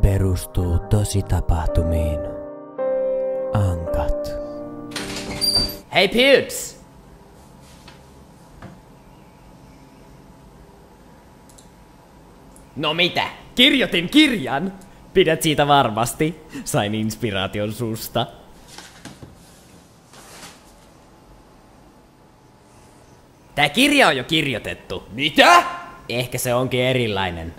perustuu tositapahtumiin. Ankat. Hei Pewds! No mitä? Kirjoitin kirjan! Pidät siitä varmasti. Sain inspiraation susta. Tää kirja on jo kirjoitettu. Mitä? Ehkä se onkin erilainen.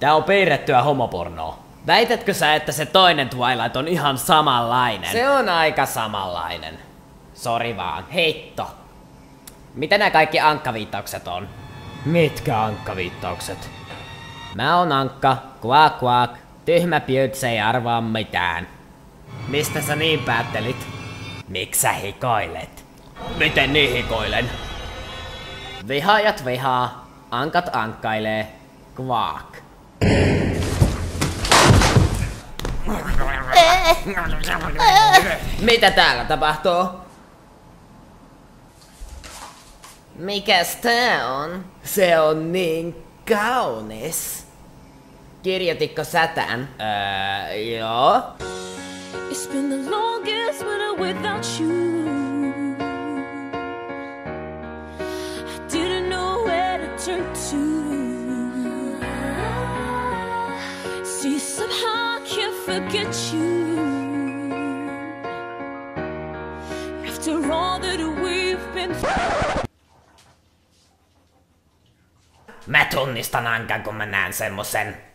Tää on piirrettyä homopornoa. Väitätkö sä, että se toinen Twilight on ihan samanlainen? Se on aika samanlainen. Sori vaan. Heitto. Mitä nämä kaikki ankkaviittaukset on? Mitkä ankkaviittaukset? Mä oon ankka, quack quack, tyhmä Pewds ei arvaa mitään. Mistä sä niin päättelit? Miks sä hikoilet? Miten niin hikoilen? Vihaajat vihaa, ankat ankkailee, quack. Mitä täällä tapahtuu? Mikäs tää on? Se on niin kaunis. Kirjoititko sä tän? Joo. It's been the longest winter without you. I didn't know where to turn to. See, somehow I can't forget you. After all that we've been through. Mä tunnistan ankan, kun mä näen semmosen.